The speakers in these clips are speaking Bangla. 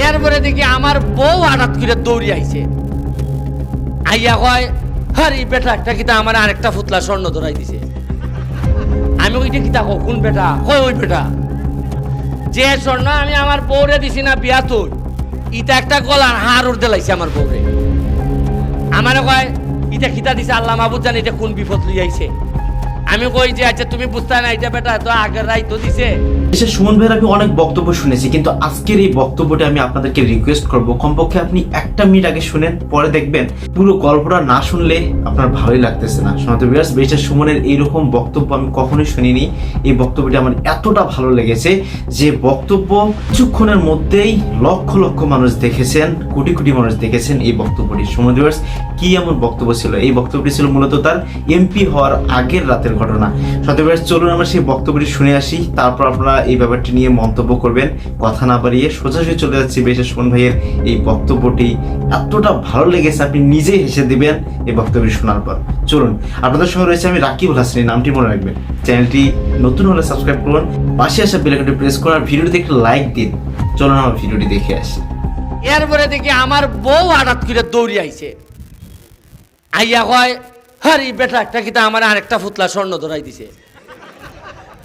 এরপরে দেখি আমার বউ হঠাৎ করে দৌড়ি আইছে, আইয়া কয় হারি বেটা একটা কিতা আমার আরেকটা ফুতলা স্বর্ণ ধরাই দিছে। আমি ওইটা কিতা কোন বেটা? কয় ওই বেটা যে স্বর্ণ আমি আমার বউরে দিছি না বিয়া তুই, ইটা একটা গলার হার উড়তে লাইছে আমার বউরে। আমার কয় ইটা কিতা দিছে আল্লাহ মাহবুদ জানে এটা কোন বিপদ লই আইছে। আমি কই যে আচ্ছা তুমি বুঝতে না এটা বেটা তো আগের রাই তো দিছে। এসে সুমন ভাইয়ের আমি অনেক বক্তব্য শুনেছি, কিন্তু আজকের এই বক্তব্যটা আমি আপনাদেরকে রিকোয়েস্ট করব কমপক্ষে আপনি 1 মিনিট আগে শুনেন, পরে দেখবেন পুরো গল্পটা না শুনলে আপনার ভালোই লাগতেছে না। শোনাতে ভিউয়ার্স, বেশি সুমনের এইরকম বক্তব্য আমি কখনোই শুনিনি। এই বক্তব্যটা আমার এতটা ভালো লেগেছে যে বক্তব্য কিছুক্ষণের মধ্যেই লক্ষ লক্ষ মানুষ দেখেছেন, কোটি কোটি মানুষ দেখেছেন এই বক্তব্যটি। সুমন ভিউয়ার্স, কি এমন বক্তব্য ছিল? এই বক্তব্যটি ছিল মূলত তার এমপি হওয়ার আগের রাতের ঘটনা। শোনাতে ভিউয়ার্স, চলুন আমরা সেই বক্তব্যটি শুনে আসি, তারপর আপনারা এই ব্যাপারটি নিয়ে মন্তব্য করবেন। কথা না বাড়িয়ে সোজাসুজি চলে যাচ্ছি বেশি সুমন ভাইয়ের এই বক্তব্যটি এতটা ভালো লেগেছে আপনি নিজেই হেসে দিবেন এই বক্তব্যটি শোনার পর। চলুন, আপনাদের সঙ্গে রয়েছে আমি রাকিবুল হাসান, নামটি মনে রাখবেন। চ্যানেলটি নতুন হলে সাবস্ক্রাইব করুন, পাশে আসা বেল আইকনটি প্রেস করুন আর ভিডিওটিতে একটু লাইক দিন। চলুন আমরা ভিডিওটি দেখে আসি। এরপরে দেখি আমার বউ হঠাৎ করে দৌড়ি আইছে, আইয়া কয় হারি বেটা একটা কিতা আমার আরেকটা ফুতলা স্বর্ণ ধরাই দিছে।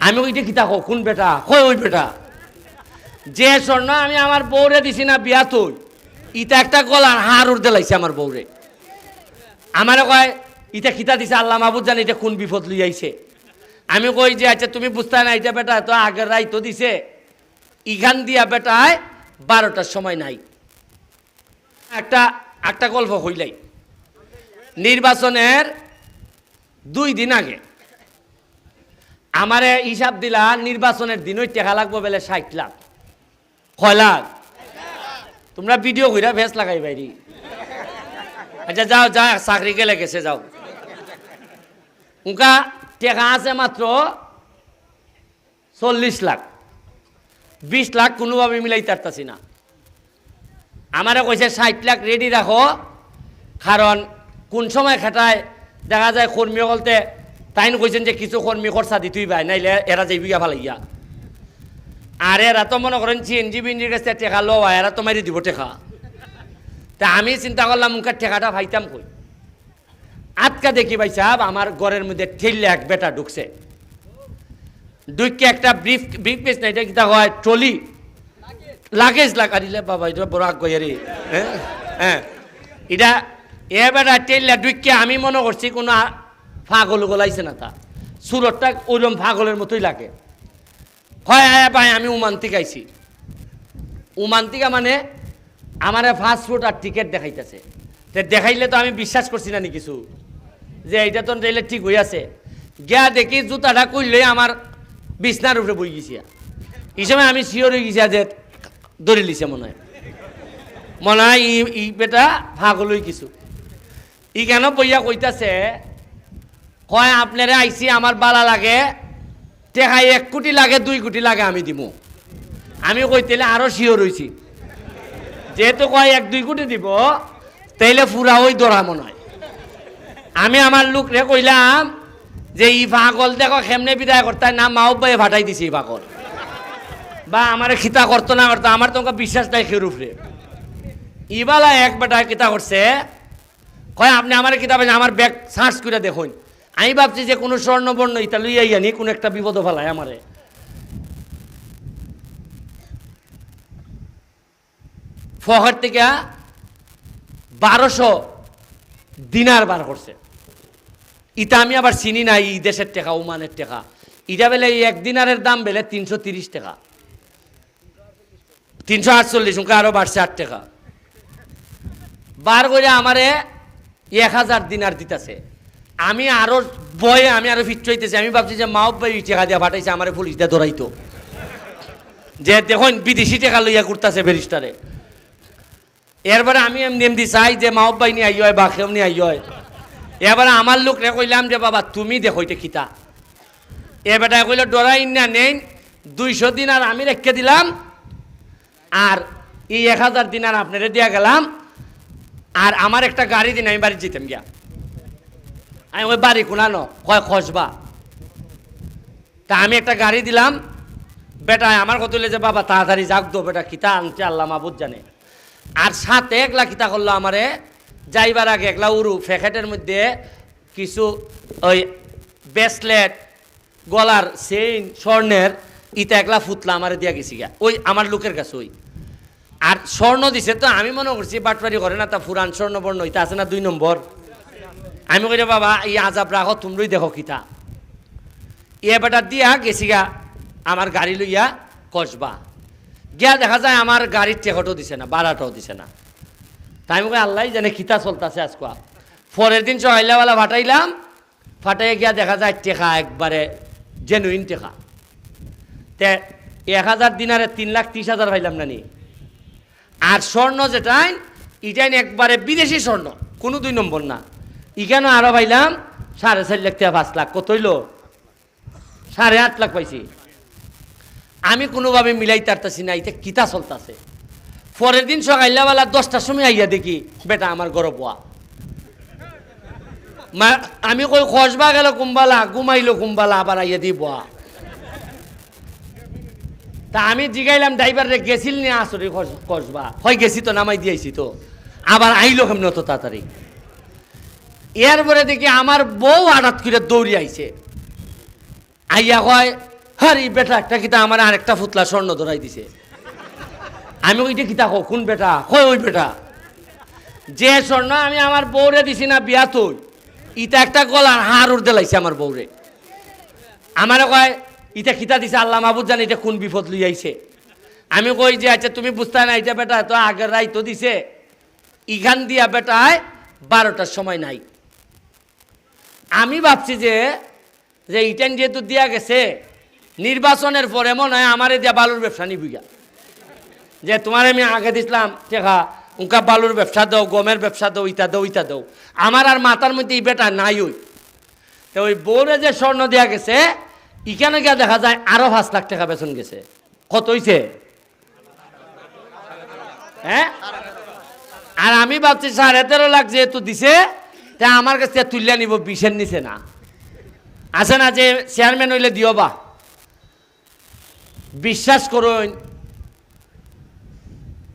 আমি ওইটা কিতা কোন বেটা? কয় ওই বেটা যে স্বর্ণ আমি আমার বউরে দিছি না বিয়া তুই, ইটা একটা গলার হার উড়তে লাইছে আমার বউরে। আমার কয় ইটা কিতা দিছে আল্লাহ মাহবুদ জানে এটা কোন বিপদ লই আইছে। আমি কই যে আচ্ছা তুমি বুঝতে না এটা বেটা তো আগের রাই তো দিছে, ইখান দিয়া বেটায় 12টার সময় নাই। একটা গল্প হইলাই, নির্বাচনের 2 দিন আগে আমারে হিসাব দিলা নির্বাচনের দিনই টাকা লাগবো বলে 60 লাখ। কয় লাখ? তোমরা ভিডিও কইরা ভেস লাগাই বাইরি। আচ্ছা যাও যা চাকরি গেলে গেছে যাও। উনকা টাকা আছে মাত্র 40 লাখ, 20 লাখ কোনোভাবে মিলাই পারতাছি না। আমারে কইছে 60 লাখ রেডি রাখো, কারণ কোন সময় খাটায় দেখা যায় কর্মী বলতে তাই কইছেন যে কিছু কর্মী খরচা দিতেই পায়, নাইলে এরা যাইবি গা ভালাইয়া। আর এরা তো মনে করেন সিএনজি বিএনজির কাছে টেকা লো, এরা তো মারি দিব টেকা। তা আমি চিন্তা করলাম মুখের টেকাটা ভাইতাম কই। আজকা দেখি ভাই সাহেব আমার ঘরের মধ্যে ঠেললে এক বেটা ঢুকছে, ঢুকে একটা ব্রিফ কেস না, এটা কিতা হয় ট্রলি লাগেজ লাগাইলে বাবা এটা বড় আগে হ্যাঁ এটা এ বেটা ঠেললে ঢুকে আমি মনে করছি কোনো পাগল গলাইছে না, তা সুরতটা ওইরকম পাগলের মতোই লাগে। হয় আয়া ভাই আমি উমান্তিক আইছি। উমান্তিকা মানে আমার ফাস্টফুড আর টিকিট দেখাইতেছে, দেখাইলে তো আমি বিশ্বাস করছি না নি কিছু যে এইটা তো চাইলে ঠিক হয়ে আছে। গিয়া দেখি জুতাটা করলে আমার বিছনার উপরে বই গেছি। এই সময় আমি শিওর হয়ে গেছি যে ধরে লিছে মনে হয় ই বেটা পাগল হয়ে কিছু। ই কেন বইয়া কইতাছে, কয় আপনারা আইসি আমার বালা লাগে টেকাই 1 কোটি লাগে 2 কোটি লাগে আমি দিব। আমি কইতেলে আরো শিওর হয়েছি, যেহেতু কয় 1-2 কোটি দিব তাইলে ফুরা ওই দরা মনে হয়। আমি আমার লোক রে কইলাম যে ই পাগল দেখো কেমনে বিদায় করতায় না, মাও বাই ভাটাই দিছে এই পাগল, বা আমার খিতা করতো না করতো, আমার তোমাকে বিশ্বাস নাই খেরুফরে। ইবালা এক বেটা কিতা করছে, কয় আপনি আমার কিতাবে আমার ব্যাগ সার্চ করে দেখুন। আমি ভাবছি যে কোনো স্বর্ণবর্ণ ইতা লইয়াই আনি, কোনো একটা বিপদ ফেলায় আমারে। ফখর থেকে 1200 দিনার বার করছে। ইটা আমি আবার চিনি না, এই দেশের টাকা ওমানের টাকা। ইটা বেলে 1 দিনারের দাম বেলে 330 টাকা, 348, উনকা আরো বাড়ছে 8 টাকা। বার করে আমারে 1000 দিনার দিতেছে। আমি আরো বয়ে আমি আরো ফিট হইতেছি। আমি ভাবছি যে মাও ভাই টাকা দিয়া ফাটাইছে, আমার পুলিশ দিয়ে ধরাইতো যে দেখুন বিদেশি টাকা লইয়া করতেছে ব্যারিস্টারে। এরপরে আমি এমনি চাই যে মাও ভাই নিয়ে আই হয় বা কেউ নিয়ে আই হয়। এবারে আমার লোক রে কইলাম যে বাবা তুমি দেখো এটা কিতা। এ বেটা কইল ডরাই না নেই 200 দিনার আমি রেখে দিলাম, আর এই 1000 দিনার আপনারে দিয়া গেলাম, আর আমার একটা গাড়ি দিন আমি বাড়ি যেতাম গিয়া। আমি ওই বাড়ি কোনানো কয় খসবা, তা আমি একটা গাড়ি দিলাম, বেটা আমার কথা হইলে যে বাবা তাড়াতাড়ি যাক দো বেটা কিতা আনছে আল্লাহ মাহবুদ জানে। আর সাথে একলা কিতা করলো আমারে যাইবার আগে একলা উরু প্যাকেটের মধ্যে কিছু ওই ব্রেসলেট গলার চেইন স্বর্ণের ইটা একলা ফুতলা আমারে দিয়া গেছি গা ওই আমার লোকের কাছে ওই। আর স্বর্ণ দিছে তো আমি মনে করছি বাটপারি করে না তা ফুরান স্বর্ণ বর্ণ ইটা আছে না 2 নম্বর। আমি কই বাবা এই আজাব রাখো তোমরাই দেখো কিতা এ বেটা দিয়া গেছি গা আমার গাড়ি লইয়া কসবা গিয়া দেখা যায় আমার গাড়ির টেকটও দিছে না ভাড়াটাও দিছে না। তাই আমি আল্লাহ জানে কিতা চলতেছে আজকা। পরের দিন সকালবেলা ফাটাইলাম, ফাটাই গিয়া দেখা যায় টেকা একবারে জেনুইন টেকা। তে 1000 দিনারে 3,30,000 পাইলাম নানি। আর স্বর্ণ যেটাই ইটাই একবারে বিদেশি স্বর্ণ কোনো 2 নম্বর না। ইখানে আরো পাইলাম 4.5 লাখ থেকে 5 লাখ কত হইল 8.5 লাখ পাইছি। আমি কোনোভাবে মিলাই তারতাছি না এটা কিতা চলতেছে। পরের দিন সকালবেলা 10টার সময় আইয়া দেখি বেটা আমার ঘরে বোয়া। আমি কই খসবা গেল কুম্বালা ঘুমাইলো কুম্বালা আবার আইয়া দি বোয়া। তা আমি জিগাইলাম ড্রাইভারে গেছিল নি আসরে কসবা হয় গেছি তো নামাই দিয়েছি তো আবার আইলো কেমন তো তাড়াতাড়ি। এরপরে দেখি আমার বউ হঠাৎ করে দৌড়ি আইছে আইয়া কয় হারি বেটা একটা কিতা আমার আরেকটা ফুতলা স্বর্ণ ধরাই দিছে। আমি ওইটা কিতা কোন বেটা কয় ওই বেটা যে স্বর্ণ আমি আমার বউরে দিছি না বিয়া তুই ইটা একটা গলার হার উড়তে লাইছে আমার বউরে। আমারে কয় ইটা কিতা দিছে আল্লাহ মাহবুদ জানে এটা কোন বিপদ লই আইছে। আমি কই যে আচ্ছা তুমি বুঝতে না এটা বেটা তো আগের রাই তো দিছে ইখান দিয়া বেটায় 12টার সময় নাই। আমি ভাবছি যে ইটান যেহেতু দিয়া গেছে নির্বাচনের পরে মনে হয় আমার দিয়া বালুর ব্যবসা নিবিগা যে তোমার আমি আগে দিছিলাম টেকা উনকা বালুর ব্যবসা দাও গমের ব্যবসা দাও ইটা দাও ইটা দাও। আমার আর মাথার মধ্যে এই বেটা নাই ওই তো ওই বউরে যে স্বর্ণ দেওয়া গেছে ইখানে গিয়া দেখা যায় আরো 5 লাখ টাকা বেতন গেছে। কত হইছে হ্যাঁ? আর আমি ভাবছি 13.5 লাখ যেহেতু দিছে তা আমার কাছে তুলিয়া নিব 20-এর নিচে না আছে না যে চেয়ারম্যান হইলে দিও বা। বিশ্বাস করুন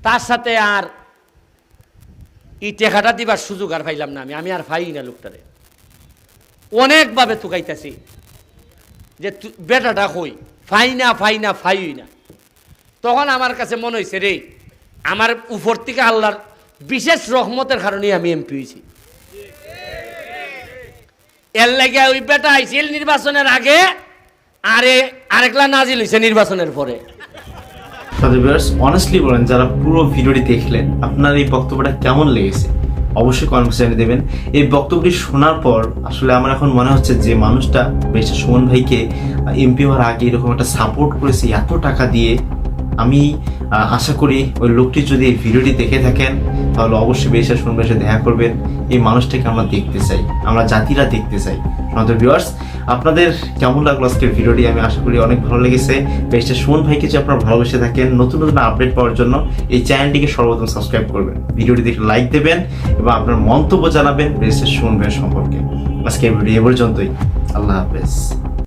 তার সাথে আর এই টেকাটা দিবার সুযোগ আর পাইলাম না। আমি আর পাই না লোকটারে অনেকভাবে তুকাইতেছি যে বেটাটা কই ফাই না। তখন আমার কাছে মনে হয়েছে রে আমার উপর থেকে আল্লাহর বিশেষ রহমতের কারণে আমি এমপি হয়েছি। এর লাগে ওই বেটা আইছিল নির্বাচনের আগে আরে আরেকলা নাজিল হয়েছে নির্বাচনের পরে। অনেস্টলি বলেন যারা পুরো ভিডিওটি দেখলেন আপনার এই বক্তব্যটা কেমন লেগেছে অবশ্যই কমেন্ট সেকশনে দেবেন। এই বক্তব্যটি শোনার পর আসলে আমার এখন মনে হচ্ছে যে মানুষটা ব্যারিস্টার সুমন ভাইকে এমপি হওয়ার আগে এরকম একটা সাপোর্ট করেছে এত টাকা দিয়ে। আমি আশা করি ওই লোকটি যদি এই ভিডিওটি দেখে থাকেন তাহলে অবশ্যই ব্যারিস্টার সুমন ভাইয়ের সাথে দেখা করবেন। এই মানুষটাকে আমরা দেখতে চাই, আমরা জাতিরা দেখতে চাই। আমাদের ভিউয়ার্স আপনাদের কেমন লাগলো আজকের ভিডিওটি? আমি আশা করি অনেক ভালো লেগেছে। ব্যারিস্টার সুমন ভাইকে যদি আপনারা ভালোবেসে থাকেন নতুন নতুন আপডেট পাওয়ার জন্য এই চ্যানেলটিকে সর্বপ্রথম সাবস্ক্রাইব করবেন, ভিডিওটি দেখে লাইক দেবেন এবং আপনার মন্তব্য জানাবেন ব্যারিস্টার সুমন ভাইয়ের সম্পর্কে। আজকের ভিডিও এ পর্যন্তই। আল্লাহ হাফেজ।